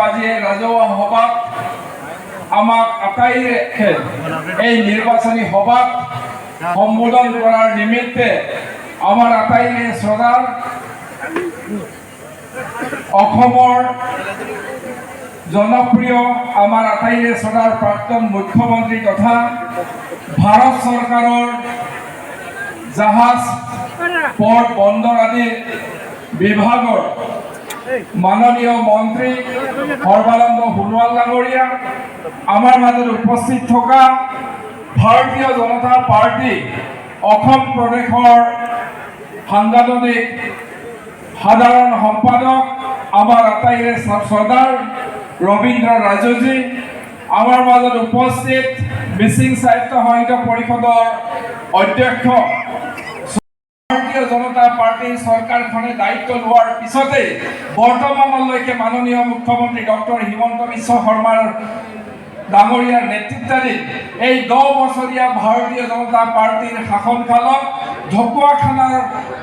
আজি ৰাজহুৱা সভাত আমাক আটাইৰে এই নিৰ্বাচনী সভাত সম্বোধন কৰাৰ নিমিত্তে আমাৰ আটাইৰে শ্ৰদ্ধাৰ অসমৰ জনপ্ৰিয় আমাৰ আটাইৰে শ্ৰদ্ধাৰ প্ৰাক্তন মুখ্যমন্ত্ৰী তথা ভাৰত চৰকাৰৰ জাহাজ পথ বন্দৰ আদি বিভাগৰ মাননীয় মন্ত্ৰী সৰ্বানন্দ সোণোৱাল ডাঙৰীয়া, আমাৰ মাজত উপস্থিত থকা ভাৰতীয় জনতা পাৰ্টি অসম প্ৰদেশৰ সাংগঠনিক সাধাৰণ সম্পাদক আমাৰ আটাইৰে শ্ৰদ্ধাৰ ৰবীন্দ্ৰ ৰাজুজী, আমাৰ মাজত উপস্থিত মিচিং সাহিত্য সাহিত্য পৰিষদৰ অধ্যক্ষ ভাৰতীয় জনতা পাৰ্টিৰ চৰকাৰখনে দায়িত্ব লোৱাৰ পিছতে বৰ্তমানলৈকে মাননীয় মুখ্যমন্ত্ৰী ডক্টৰ হিমন্ত বিশ্ব শৰ্মাৰ ডাঙৰীয়াৰ নেতৃত্বাধীন এই 10 বছৰীয়া ভাৰতীয় জনতা পাৰ্টিৰ শাসনকালত ঢকুৱাখানাৰ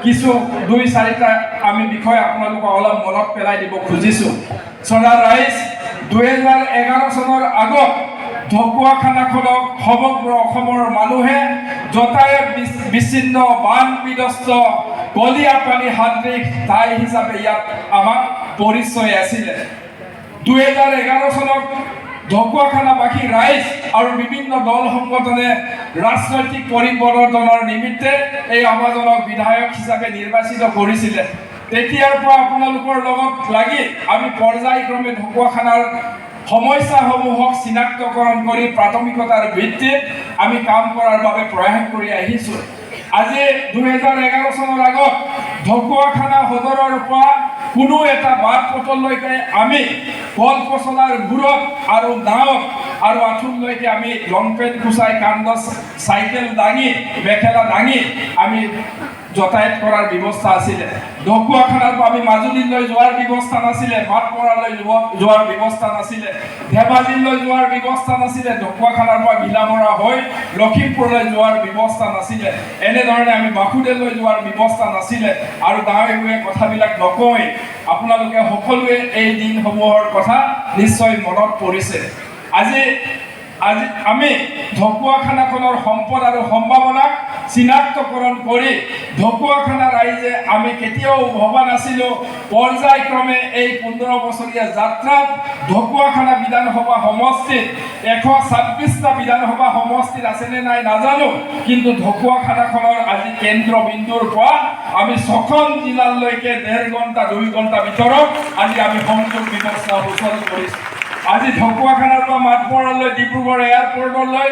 কিছু 2-4টা আমি বিষয় আপোনালোকক অলপ মনত পেলাই দিব খুজিছোঁ। শ্ৰদ্ধা ৰাইজ, 2011 চনৰ আগত ঢকুৱাখানাখনক সমগ্ৰ অসমৰ মানুহে যাতায়াত বিচ্ছিন্ন বান বিধ্বস্ত কলীয়া পানী সাদৃশ ঠাই হিচাপে ইয়াত আমাক পৰিচয় আছিলে। 2011 চনত ঢকুৱাখানাবাসী ৰাইজ আৰু বিভিন্ন দল সংগঠনে ৰাজনৈতিক পৰিৱৰ্তনৰ নিমিত্তে এই আমাজনক বিধায়ক হিচাপে নিৰ্বাচিত কৰিছিলে। তেতিয়াৰ পৰা আপোনালোকৰ লগত লাগি আমি পৰ্যায়ক্ৰমে ঢকুৱাখানাৰ সমস্যাসমূহক চিনাক্তকৰণ কৰি প্ৰাথমিকতাৰ ভিত্তিত আমি কাম কৰাৰ বাবে প্ৰয়াস কৰি আহিছোঁ। আজি 2011 চনৰ আগত ঢকুৱাখানা সদৰৰ পৰা কোনো এটা বাট পথলৈকে আমি কল পচলাৰ মূৰত আৰু নাৱত আৰু আঁঠুলৈকে আমি লং পেণ্ট খুচাই কান্ধত চাইকেল দাঙি মেখেলা দাঙি আমি যাতায়াত কৰাৰ ব্যৱস্থা আছিলে। ঢকুৱাখানাৰ পৰা আমি মাজুলীলৈ যোৱাৰ ব্যৱস্থা নাছিলে, মাতপৰালৈ যোৱাৰ ব্যৱস্থা নাছিলে, ধেমাজিলৈ যোৱাৰ ব্যৱস্থা নাছিলে, ঢকুৱাখানাৰ পৰা ভিলামৰা হৈ লখিমপুৰলৈ যোৱাৰ ব্যৱস্থা নাছিলে, এনেধৰণে আমি বাসুদেৱলৈ যোৱাৰ ব্যৱস্থা নাছিলে। আৰু গাঁৱে ভূঞে কথাবিলাক নকয়, আপোনালোকে সকলোৱে এই দিনসমূহৰ কথা নিশ্চয় মনত পৰিছে। আজি আমি ঢকুৱাখানাখনৰ সম্পদ আৰু সম্ভাৱনাক চিনাক্তকৰণ কৰি ঢকুৱাখানা ৰাইজে আমি কেতিয়াও ভবা নাছিলোঁ পৰ্যায়ক্ৰমে এই 15 বছৰীয়া যাত্ৰাত ঢকুৱাখানা বিধানসভা সমষ্টিত 126টা বিধানসভা সমষ্টিত আছেনে নাই নাজানো, কিন্তু ঢকুৱাখানাখনৰ আজি কেন্দ্ৰবিন্দুৰ পৰা আমি 6খন জিলালৈকে 1.5 ঘণ্টা 2 ঘণ্টা ভিতৰত আজি আমি সংযোগ ব্যৱস্থা সুচল কৰিছোঁ। আজি ঢকুৱাখানাৰ পৰা মাতপৰালৈ ডিব্ৰুগড় এয়াৰপৰ্টলৈ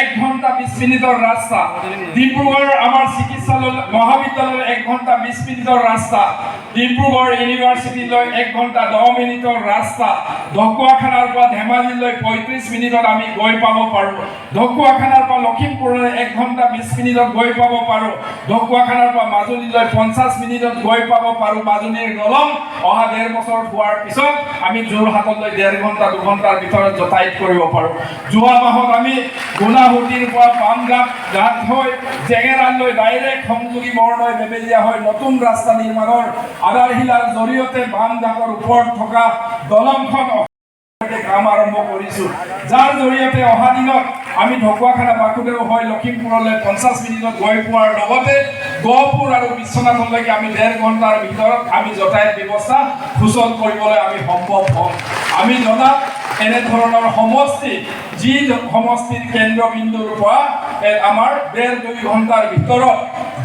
1 ঘণ্টা 20 মিনিটৰ ৰাস্তা, ডিব্ৰুগড় আমাৰ চিকিৎসালয় মহাবিদ্যালয় 1 ঘণ্টা 20 মিনিটৰ ৰাস্তা, ডিব্ৰুগড় ইউনিভাৰ্চিটিলৈ 1 ঘণ্টা 10 মিনিটৰ ৰাস্তা, ঢকুৱাখানাৰ পৰা ধেমাজিলৈ 35 মিনিটত আমি গৈ পাব পাৰোঁ, ঢকুৱাখানাৰ পৰা লখিমপুৰলৈ 1 ঘণ্টা 20 মিনিটত গৈ পাব পাৰোঁ, ঢকুৱাখানাৰ পৰা মাজুলীলৈ 50 মিনিটত গৈ পাব পাৰোঁ। মাজুলীৰ দলং অহা 1.5 বছৰ হোৱাৰ পিছত আমি যোৰহাটলৈ 1.5 ঘণ্টা 2 ঘণ্টাৰ ভিতৰত যাতায়াত কৰিব পাৰোঁ। যোৱা মাহত আমি গুণাহুতিৰ পৰা পামঘাট হৈ জেঙেৰালৈ ডাইৰেক্ট সংযোগী বৰনৈ বেবেজীয়া হৈ নতুন ৰাস্তা নিৰ্মাণৰ আধাৰশিলাৰ জৰিয়তে বামঘাটৰ ওপৰত থকা দলংখন কাম আৰম্ভ কৰিছোঁ, যাৰ জৰিয়তে অহা দিনত আমি ঢকুৱাখানা বাসুদেৱ হৈ লখিমপুৰলৈ 50 মিনিটত গৈ পোৱাৰ লগতে গহপুৰ আৰু বিশ্বনাথলৈকে আমি 1.5 ঘণ্টাৰ ভিতৰত আমি যাতায়াত ব্যৱস্থা সুচল কৰিবলৈ আমি সম্ভৱ হ'ম। আমি জনাত এনেধৰণৰ সমষ্টি যি সমষ্টিৰ কেন্দ্ৰবিন্দুৰ পৰা আমাৰ 1.5-2 ঘণ্টাৰ ভিতৰত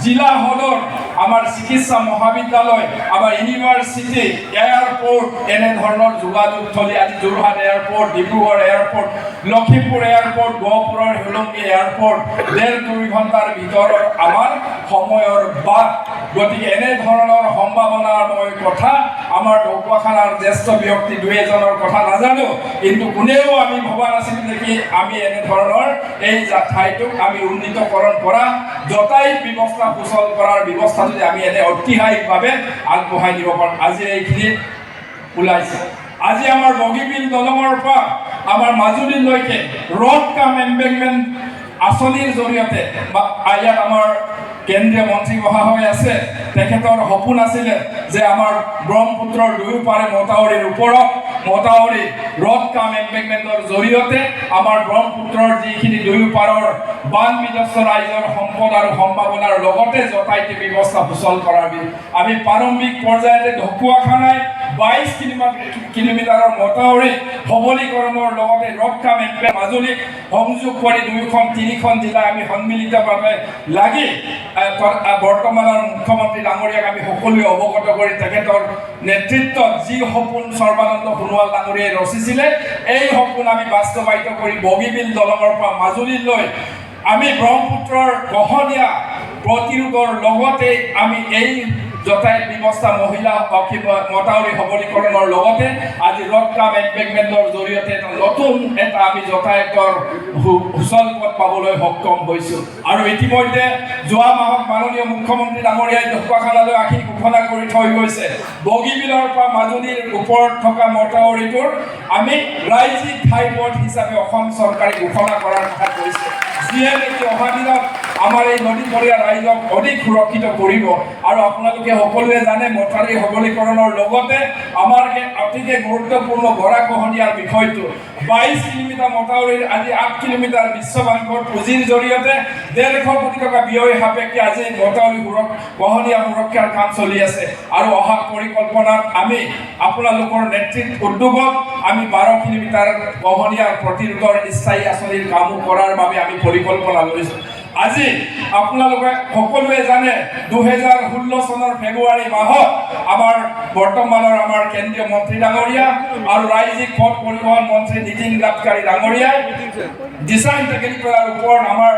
জিলা সদৰ আমাৰ চিকিৎসা মহাবিদ্যালয় আমাৰ ইউনিভাৰ্চিটি এয়াৰপোৰ্ট এনেধৰণৰ যোগাযোগ থলী আজি Jorhat airport, Dibrugarh airport, Lakhimpur airport, গহপুৰৰ হোলংগী এয়াৰপোৰ্ট 1.5-2 ঘণ্টাৰ ভিতৰত আমাৰ সময়ৰ বাদ। গতিকে এনেধৰণৰ সম্ভাৱনাময় কথা আমাৰ ঢকুৱাখানাৰ জ্যেষ্ঠ ব্যক্তি 2-এজনৰ কথা নাজানো, কিন্তু কোনেও আমি ভবা নাছিলোঁ নেকি আমি এনেধৰণৰ এই ঠাইটোক আমি উন্নীতকৰণ কৰা যাতায়াত ব্যৱস্থা সুচল কৰাৰ ব্যৱস্থা যদি আমি এনে ঐতিহাসিকভাৱে আগবঢ়াই দিব পাৰোঁ। আজি এইখিনি ওলাইছে। আজি আমাৰ বগীবিল দলঙৰ পৰা আমাৰ মাজুলীলৈকে ৰড কাম এম্বেংমেণ্ট আঁচনিৰ জৰিয়তে ইয়াত আমাৰ কেন্দ্ৰীয় মন্ত্ৰী অহা হৈ আছে তেখেতৰ সপোন আছিলে যে আমাৰ ব্ৰহ্মপুত্ৰৰ দুয়োপাৰে মথাউৰিৰ ওপৰত মথাউৰি ৰড কাম এম্বেকমেণ্টৰ জৰিয়তে আমাৰ ব্ৰহ্মপুত্ৰৰ যিখিনি দুয়োপাৰৰ বান বিধ্বস্ত ৰাইজৰ সম্পদ আৰু সম্ভাৱনাৰ লগতে যাতায়াতী ব্যৱস্থা সুচল কৰাৰ আমি প্ৰাৰম্ভিক পৰ্যায়তে ঢকুৱাখানাই 22 কিলোমিটাৰৰ মথাউৰি সবলীকৰণৰ লগতে ৰড কাম এম্বেকমেণ্ট মাজুলীক সংযোগ কৰি দুয়োখন তিনিখন জিলা আমি সন্মিলিতভাৱে লাগি বৰ্তমানৰ মুখ্যমন্ত্ৰী ডাঙৰীয়াক আমি সকলোৱে অৱগত কৰি তেখেতৰ নেতৃত্বত যি সপোন সৰ্বানন্দ সোণোৱাল ডাঙৰীয়াই ৰচিছিলে এই সপোন আমি বাস্তৱায়িত কৰি বগীবিল দলঙৰ পৰা মাজুলীলৈ আমি ব্ৰহ্মপুত্ৰৰ গহনীয়া প্ৰতিৰোধৰ লগতে আমি এই যাতায়াত ব্যৱস্থা মহিলা মথাউৰি সবলীকৰণৰ লগতে আজি ৰড কাম এম্বেকমেণ্টৰ জৰিয়তে নতুন এটা আমি যাতায়াতৰ সুচল পথ পাবলৈ সক্ষম হৈছোঁ আৰু ইতিমধ্যে যোৱা মাহত মাননীয় মুখ্যমন্ত্ৰী ডাঙৰীয়াই ঢকুৱাখানালৈ আহি ঘোষণা কৰি থৈ গৈছে বগীবিলৰ পৰা মাজুলীৰ ওপৰত থকা মথাউৰিটোৰ আমি ৰাজ্যিক ঘাইপথ হিচাপে অসম চৰকাৰে ঘোষণা কৰাৰ কথা কৈছে যিয়ে নেকি অহা দিনত আমাৰ এই নদীপৰীয়া ৰাইজক অধিক সুৰক্ষিত কৰিব আৰু আপোনালোকে সকলোৱে জানে মথাউৰি সবলীকৰণৰ লগতে আমাৰ অতিকে গুৰুত্বপূৰ্ণ গৰাখহনীয়াৰ বিষয়টো 22 কিলোমিটাৰ মথাউৰিৰ আজি 8 কিলোমিটাৰ বিশ্ব বেংকৰ পুঁজিৰ জৰিয়তে 150 কোটি টকা ব্যয় সাপেক্ষে আজি মথাউৰি গহনীয়া সুৰক্ষাৰ কাম চলি আছে আৰু অহা পৰিকল্পনাত আমি আপোনালোকৰ নেতৃত্ব উদ্যোগত আমি 12 কিলোমিটাৰ গহনীয়া প্ৰতিৰোধৰ স্থায়ী আঁচনিৰ কাম কৰাৰ বাবে আমি পৰিকল্পনা লৈছোঁ আজি আপোনালোকে সকলোৱে জানে 2016 চনৰ ফেব্ৰুৱাৰী মাহত আমাৰ বৰ্তমানৰ আমাৰ কেন্দ্ৰীয় মন্ত্ৰী ডাঙৰীয়া আৰু ৰাজ্যিক পথ পৰিবহণ মন্ত্ৰী নীতিন গাডকাৰী ডাঙৰীয়াই ডিজাইন টেকনিকেলৰ ওপৰত আমাৰ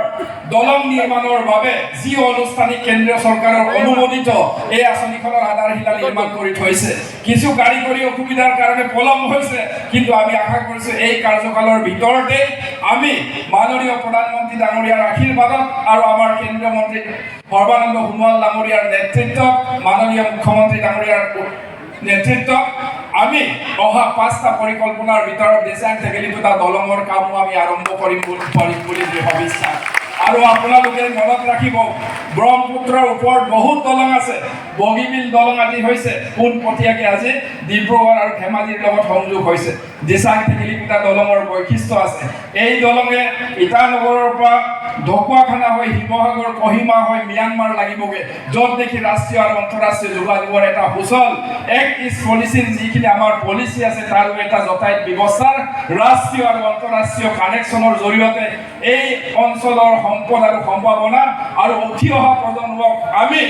দলং নিৰ্মাণৰ বাবে যি অনুষ্ঠানিক কেন্দ্ৰীয় চৰকাৰৰ অনুমোদিত এই আঁচনিখনৰ আধাৰশিলা নিৰ্মাণ কৰি থৈছে কিছু কাৰিকৰী অসুবিধাৰ কাৰণে পলম হৈছে কিন্তু আমি আশা কৰিছোঁ এই কাৰ্যকালৰ ভিতৰতে আমি মাননীয় প্ৰধানমন্ত্ৰী ডাঙৰীয়াৰ আশীৰ্বাদত আৰু আমাৰ কেন্দ্ৰীয় মন্ত্ৰী সৰ্বানন্দ সোণোৱাল ডাঙৰীয়াৰ নেতৃত্বত মাননীয় মুখ্যমন্ত্ৰী ডাঙৰীয়াৰ নেতৃত্বত আমি অহা 5টা পৰিকল্পনাৰ ভিতৰত ডিজাইন টেকনিকেল দলঙৰ কামো আমি আৰম্ভ কৰিম বুলি দৃঢ় বিশ্বাস আৰু আপোনালোকে মনত ৰাখিব ব্ৰহ্মপুত্ৰৰ ওপৰত বহুত দলং আছে বগীবিল দলং আজি হৈছে পোনপটীয়াকৈ আজি ডিব্ৰুগড় আৰু ধেমাজিৰ লগত সংযোগ হৈছে ডিজাইন টেকনিকেল দলঙৰ বৈশিষ্ট্য আছে এই দলঙে ইটানগৰৰ পৰা ঢকুৱাখানা হৈ শিৱসাগৰ কহিমা হৈ ম্যানমাৰ লাগিবগৈ য'ত দেখি ৰাষ্ট্ৰীয় আৰু আন্তঃৰাষ্ট্ৰীয় যোগাযোগৰ এটা সুচল এক্ট ইষ্ট পলিচিৰ যিখিনি আমাৰ পলিচি আছে তাৰ এটা যাতায়াত ব্যৱস্থাৰ ৰাষ্ট্ৰীয় আৰু আন্তঃৰাষ্ট্ৰীয় কানেকশ্যনৰ জৰিয়তে এই অঞ্চলৰ সম্পদ আৰু সম্ভাৱনা আৰু উঠি অহা প্ৰজন্মক আমি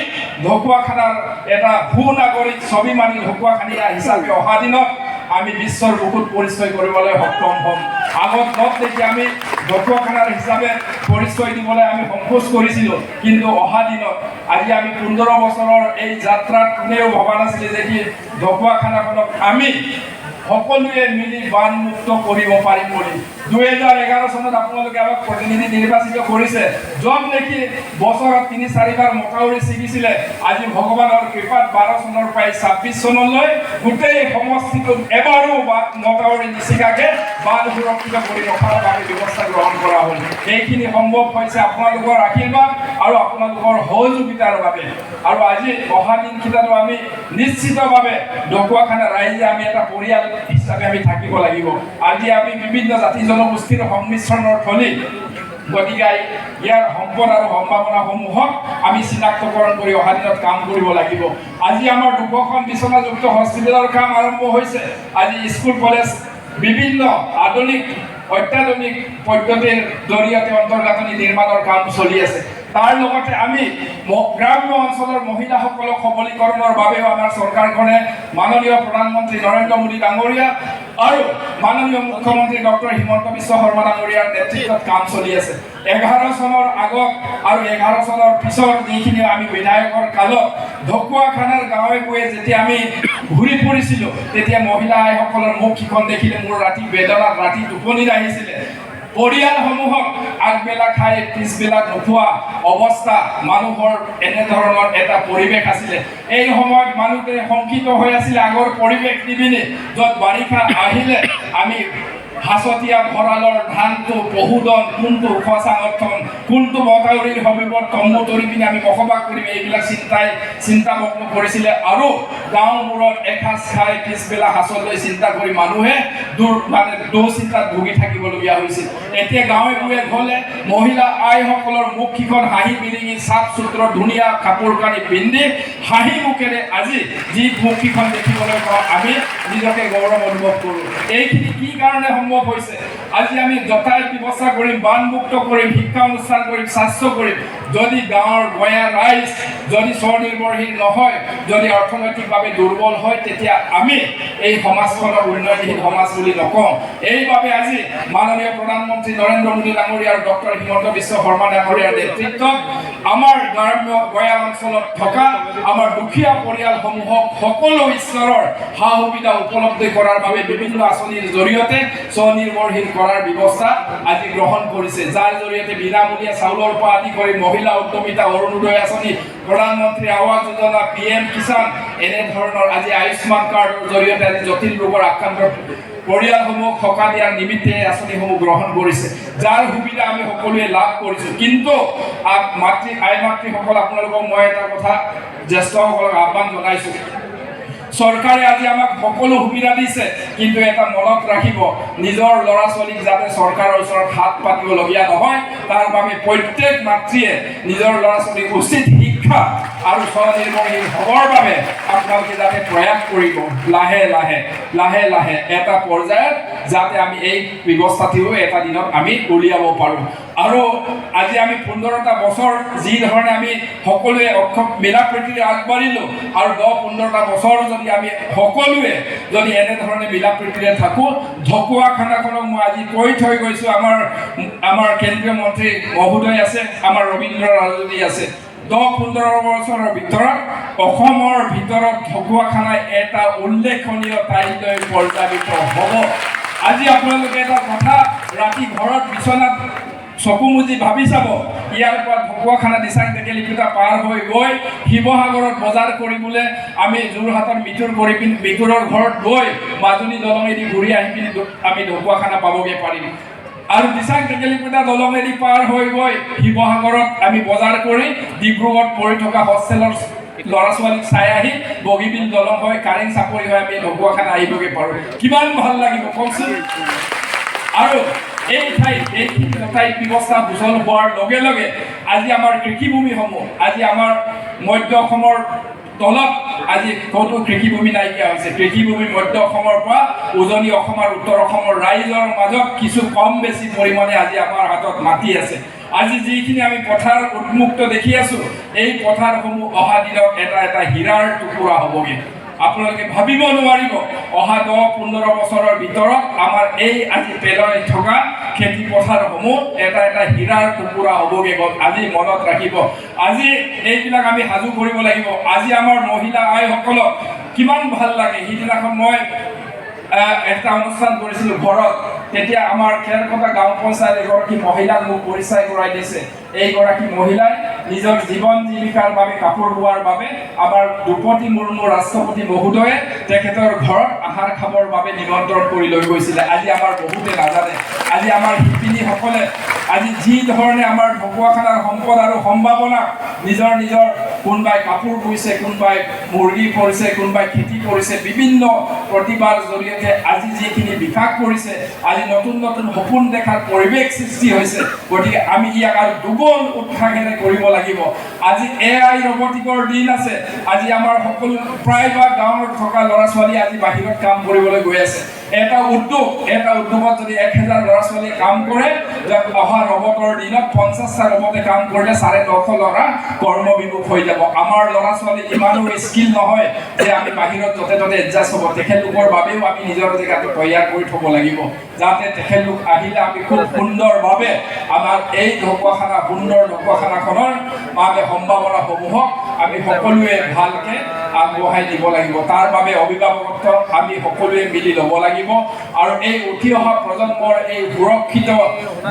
ঢকুৱাখানাৰ এটা সুনাগৰিক স্বাভিমানী ঢকুৱাখানীয়া হিচাপে অহা দিনত আমি বিশ্বৰ বুকুত পৰিচয় কৰিবলৈ সক্ষম হ'ম আগত য'ত দেখি আমি ঢকুৱাখানাৰ হিচাপে পৰিচয় দিবলৈ আমি সংকোচ কৰিছিলোঁ কিন্তু অহা দিনত আজি আমি 15 বছৰৰ এই যাত্ৰাত কোনেও ভবা নাছিলে যে কি ঢকুৱাখানাখনক আমি সকলোৱে মিলি বানমুক্ত কৰিব পাৰিম বুলি 2011 চনত আপোনালোকে আমাক প্ৰতিনিধি নিৰ্বাচিত কৰিছে য'ত নেকি বছৰত 3-4 বাৰ মথাউৰি ছিগিছিলে আজি ভগৱানৰ কৃপাত 12 চনৰ পৰা 26 চনলৈ গোটেই সমষ্টিটোত এবাৰো মথাউৰি নিছিগাকে বান সুৰক্ষিত কৰি ৰখাৰ বাবে ব্যৱস্থা গ্ৰহণ কৰা হ'ল এইখিনি সম্ভৱ হৈছে আপোনালোকৰ আশীৰ্বাদ আৰু আপোনালোকৰ সহযোগিতাৰ বাবে আৰু আজি অহা দিনকেইটাতো আমি নিশ্চিতভাৱে ঢকুৱাখানা ৰাইজে আমি এটা পৰিয়াল হিচাপে আমি থাকিব লাগিব আজি আমি বিভিন্ন জাতি জনগোষ্ঠীৰ সংমিশ্ৰণৰ থলী গতিকে ইয়াৰ সম্পদ আৰু সম্ভাৱনাসমূহক আমি চিনাক্তকৰণ কৰি অহা দিনত কাম কৰিব লাগিব আজি আমাৰ 200খন বিচনাযুক্ত হস্পিটেলৰ কাম আৰম্ভ হৈছে আজি স্কুল কলেজ বিভিন্ন আধুনিক অত্যাধুনিক পদ্ধতিৰ জৰিয়তে অন্তৰ্গাঁথনি নিৰ্মাণৰ কাম চলি আছে তাৰ লগতে আমি গ্ৰাম্য অঞ্চলৰ মহিলাসকলক সবলীকৰণৰ বাবেও আমাৰ চৰকাৰখনে মাননীয় প্ৰধানমন্ত্ৰী নৰেন্দ্ৰ মোদী ডাঙৰীয়া আৰু মাননীয় মুখ্যমন্ত্ৰী ডক্টৰ হিমন্ত বিশ্ব শৰ্মা ডাঙৰীয়াৰ নেতৃত্বত কাম চলি আছে 11 চনৰ আগত আৰু 11 চনৰ পিছত যিখিনি আমি বিধায়কৰ কালত ঢকুৱাখানাৰ গাঁৱে গৈ যেতিয়া আমি ঘূৰি ফুৰিছিলোঁ তেতিয়া মহিলা আইসকলৰ মুখখন দেখিলে মোৰ ৰাতি বেদনাত ৰাতি টোপনি আহিছিলে পৰিয়ালসমূহক আগবেলা খাই পিছবেলা নোখোৱা অৱস্থা মানুহৰ এনেধৰণৰ এটা পৰিৱেশ আছিলে এই সময়ত মানুহতে শংকিত হৈ আছিল আগৰ পৰিৱেশ নিবিনে য'ত বাৰিষা আহিলে আমি হাঁচতীয়া ভঁৰালৰ ধানটো পহুদন কোনটো ওখ চাঙঠন কোনটো মথাউৰিৰ সমীপত তম্বু তৰি পিনে আমি বসবাস কৰিম এইবিলাক চিন্তামগ্ন কৰিছিলে আৰু গাঁওবোৰত এসাঁজ খাই পিছবেলা সাঁচলৈ চিন্তা কৰি মানুহে দুঃচিন্তাত ভুগি থাকিবলগীয়া হৈছিল। এতিয়া গাঁৱে ভূঞে গ'লে মহিলা আইসকলৰ মুখকেইখন হাঁহি বিৰিঙি চাফ চুত্ৰ ধুনীয়া কাপোৰ কানি পিন্ধি হাঁহি মুখেৰে আজি যি মুখকেইখন দেখিবলৈ পাওঁ আমি নিজকে গৌৰৱ অনুভৱ কৰোঁ। এইখিনি কি কাৰণে সম্ভৱ হৈছে? আজি আমি যাতায়াত ব্যৱস্থা কৰিম, বানমুক্ত কৰিম, শিক্ষা অনুষ্ঠান কৰিম, স্বাস্থ্য কৰিম। যদি গাঁৱৰ গঞা ৰাইজ যদি স্বনিৰ্ভৰশীল নহয়, যদি অৰ্থনৈতিকভাৱে দুৰ্বল হয়, তেতিয়া আমি এই সমাজখনক উন্নয়নশীল সমাজ বুলি নকওঁ। এইবাবে আজি মাননীয় প্ৰধানমন্ত্ৰী নৰেন্দ্ৰ মোদী ডাঙৰীয়া আৰু ডক্টৰ হিমন্ত বিশ্ব শৰ্মা ডাঙৰীয়াৰ নেতৃত্বত আমাৰ গ্ৰাম্য গঞা অঞ্চলত থকা আমাৰ দুখীয়া পৰিয়ালসমূহক সকলো স্তৰৰ সা সুবিধা উপলব্ধি কৰাৰ বাবে বিভিন্ন আঁচনিৰ জৰিয়তে স্বনিৰ্ভৰশীল কৰাৰ ব্যৱস্থা আজি গ্ৰহণ কৰিছে, যাৰ জৰিয়তে বিনামূলীয়া চাউলৰ পৰা আদি কৰি মহিলা উদ্যমিতা অৰুণোদয় আঁচনি, প্ৰধানমন্ত্ৰী আৱাস যোজনা, PM কিষাণ এনেধৰণৰ আজি আয়ুষ্মান কাৰ্ডৰ জৰিয়তে আজি জটিল ৰোগৰ আক্ৰান্ত পৰিয়ালসমূহক সকাহ দিয়াৰ নিমিত্তে এই আঁচনিসমূহ গ্ৰহণ কৰিছে, যাৰ সুবিধা আমি সকলোৱে লাভ কৰিছোঁ। কিন্তু আই মাতৃসকল আপোনালোকক মই এটা কথা জ্যেষ্ঠসকলক আহ্বান জনাইছোঁ, চৰকাৰে আজি আমাক সকলো সুবিধা দিছে, কিন্তু এটা মনত ৰাখিব, নিজৰ ল'ৰা ছোৱালীক যাতে চৰকাৰৰ ওচৰত হাত পাতিবলগীয়া নহয়, তাৰ বাবে প্ৰত্যেক মাতৃয়ে নিজৰ ল'ৰা ছোৱালীক উচিত শিক্ষা আৰু স্বনিৰ্ভৰশীল হ'বৰ বাবে আপোনালোকে যাতে প্ৰয়াস কৰিব। লাহে লাহে এটা পৰ্যায়ত যাতে আমি এই ব্যৱস্থাটিও এটা দিনত আমি উলিয়াব পাৰোঁ। আৰু আজি আমি 15টা বছৰ যি ধৰণে আমি সকলোৱে মিলা প্ৰীতিৰে আগবাঢ়িলোঁ আৰু 10-15টা বছৰ যদি আমি সকলোৱে যদি এনেধৰণে মিলা প্ৰীতিৰে থাকোঁ, ঢকুৱাখানাখনক মই আজি কৈ থৈ গৈছোঁ, আমাৰ কেন্দ্ৰীয় মন্ত্ৰী মহোদয় আছে, আমাৰ ৰবীন্দ্ৰ ৰাজনী আছে, 10-15 বছৰৰ ভিতৰত অসমৰ ভিতৰত ঢকুৱাখানাই এটা উল্লেখনীয় ঠাইলৈ পৰ্যায়িত হ'ব। আজি আপোনালোকে এটা কথা ৰাতি ঘৰত বিচনাত চকু মুজি ভাবি চাব, ইয়াৰ পৰা ঢকুৱাখানা দিচাং টেকেলিপোতা পাৰ হৈ গৈ শিৱসাগৰত বজাৰ কৰিবলৈ আমি যোৰহাটৰ মিতুৰৰ ঘৰত গৈ মাজুলী দলঙেদি ঘূৰি আহি পিনি আমি ঢকুৱাখানা পাবগৈ পাৰিম। আৰু দিচাং টেকেলিপোতা দলঙেদি পাৰ হৈ গৈ শিৱসাগৰত আমি বজাৰ কৰি ডিব্ৰুগড়ত পৰি থকা হোষ্টেলৰ ল'ৰা ছোৱালীক চাই আহি বগীবিল দলং হৈ কাৰেং চাপৰি হৈ আমি ঢকুৱাখানা আহিবগৈ পাৰোঁ। কিমান ভাল লাগিব কওকচোন। আৰু এইখিনি ঠাইত ব্যৱস্থা সুচল হোৱাৰ লগে লগে আজি আমাৰ কৃষিভূমিসমূহ, আজি আমাৰ মধ্য অসমৰ তলত আজি ক'তো কৃষিভূমি নাইকিয়া হৈছে। কৃষিভূমি মধ্য অসমৰ পৰা উজনি অসম আৰু উত্তৰ অসমৰ ৰাইজৰ মাজত কিছু কম বেছি পৰিমাণে আজি আমাৰ হাতত মাটি আছে। আজি যিখিনি আমি পথাৰ উন্মুক্ত দেখি আছোঁ, এই পথাৰসমূহ অহা দিনত এটা হীৰাৰ টুকুৰা হ'বগৈ। আপোনালোকে ভাবিব নোৱাৰিব, অহা 10-15 বছৰৰ ভিতৰত আমাৰ এই আজি পেলাই থকা খেতি পথাৰসমূহ এটা হীৰাৰ টুকুৰা হ'বগৈ। আজি মনত ৰাখিব, আজি এইবিলাক আমি সাজু কৰিব লাগিব। আজি আমাৰ মহিলা আইসকলক কিমান ভাল লাগে। সিদিনাখন মই এটা অনুষ্ঠান কৰিছিলোঁ ঘৰত, তেতিয়া আমাৰ খেৰকটা গাঁও পঞ্চায়ত এগৰাকী মহিলাক মোক পৰিচয় কৰাই দিছে। এইগৰাকী মহিলাই নিজৰ জীৱন জীৱিকাৰ বাবে কাপোৰ বোৱাৰ বাবে আমাৰ দ্ৰৌপদী মুৰ্মু ৰাষ্ট্ৰপতি মহোদয়ে তেখেতৰ ঘৰত আহাৰ খাবৰ বাবে নিমন্ত্ৰণ কৰি লৈ গৈছিলে। আজি আমাৰ বহুতে নাজানে। আজি আমাৰ শিপিনীসকলে আজি যি ধৰণে আমাৰ ঢকুৱাখানাৰ সম্পদ আৰু সম্ভাৱনা নিজৰ কোনোবাই কাপোৰ বৈছে, কোনোবাই মুৰ্গী কৰিছে, কোনোবাই খেতি কৰিছে, বিভিন্ন প্ৰতিভাৰ জৰিয়তে আজি যিখিনি বিকাশ কৰিছে, আজি নতুন সপোন দেখাৰ পৰিৱেশ সৃষ্টি হৈছে। গতিকে আমি ইয়াক আৰু দুগুণ উৎসাহেৰে কৰিব লাগিব। আজি AI ৰবটিকৰ দিন আছে। আজি আমাৰ সকলো প্ৰায়ভাগ গাঁৱত থকা ল'ৰা ছোৱালী আজি বাহিৰত কাম কৰিবলৈ গৈ আছে। এটা উদ্যোগত যদি 1000 ল'ৰা ছোৱালীয়ে কাম কৰে, অহা ৰবটৰ দিনত 50টা ৰবটে কাম কৰিলে 950 ল'ৰা কৰ্মবিমুখ হৈ যাব। আমাৰ ল'ৰা ছোৱালী ইমানো স্কিল নহয় যে আমি বাহিৰত য'তে ত'তে এডজাষ্ট হ'ব। তেখেতলোকৰ বাবেও আমি নিজৰ জেগাটো তৈয়াৰ কৰি থ'ব লাগিব, যাতে তেখেতলোক আহিলে আমি খুব সুন্দৰভাৱে আমাৰ এই সুন্দৰ ঢকুৱাখানাখনৰ বাবে সম্ভাৱনাসমূহক আমি সকলোৱে ভালকৈ আগবঢ়াই দিব লাগিব। তাৰ বাবে অভিভাৱকত্ব আমি সকলোৱে মিলি ল'ব লাগিব আৰু এই উঠি অহা প্ৰজন্মৰ এই সুৰক্ষিত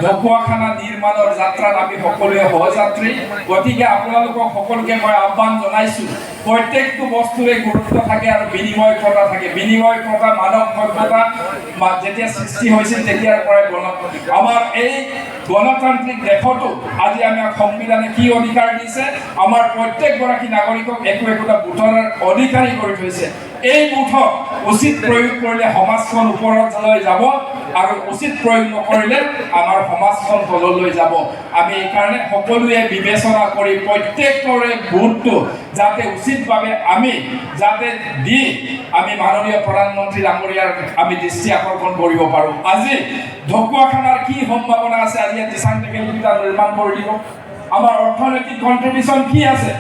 ঢকুৱাখানা নিৰ্মাণৰ যাত্ৰাত আমি সকলোৱে সহযাত্ৰী। গতিকে আপোনালোকক সকলোকে মই আহ্বান জনাইছোঁ, প্ৰত্যেকটো বস্তুৰে গুৰুত্ব থাকে আৰু বিনিময় প্ৰথা থাকে। বিনিময় প্ৰথা মানৱ সভ্যতা যেতিয়া সৃষ্টি হৈছিল তেতিয়াৰ পৰাই আমাৰ এই গণতান্ত্ৰিক দেশতো আজি আমাক সংবিধানে কি অধিকাৰ দিছে, আমাৰ প্ৰত্যেকগৰাকী নাগৰিকক একোটা ভোটৰ অধিকাৰী কৰি থৈছে। এই ভোটক উচিত প্ৰয়োগ কৰিলে সমাজখন ওপৰলৈ যাব আৰু উচিত প্ৰয়োগ নকৰিলে আমাৰ সমাজখন তললৈ যাব। আমি এইকাৰণে সকলোৱে বিবেচনা কৰি প্ৰত্যেকৰে ভোটটো যাতে উচিতভাৱে আমি যাতে দি আমি মাননীয় প্ৰধানমন্ত্ৰী ডাঙৰীয়াৰ আমি দৃষ্টি আকৰ্ষণ কৰিব পাৰোঁ। আজি ঢকুৱাখানাৰ কি সম্ভাৱনা আছে, আজি দিচাং টেকেলি নিৰ্মাণ কৰি দিব, আমাৰ অৰ্থনৈতিক কণ্ট্ৰিবিউশ্যন কি আছে।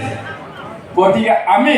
গতিকে আমি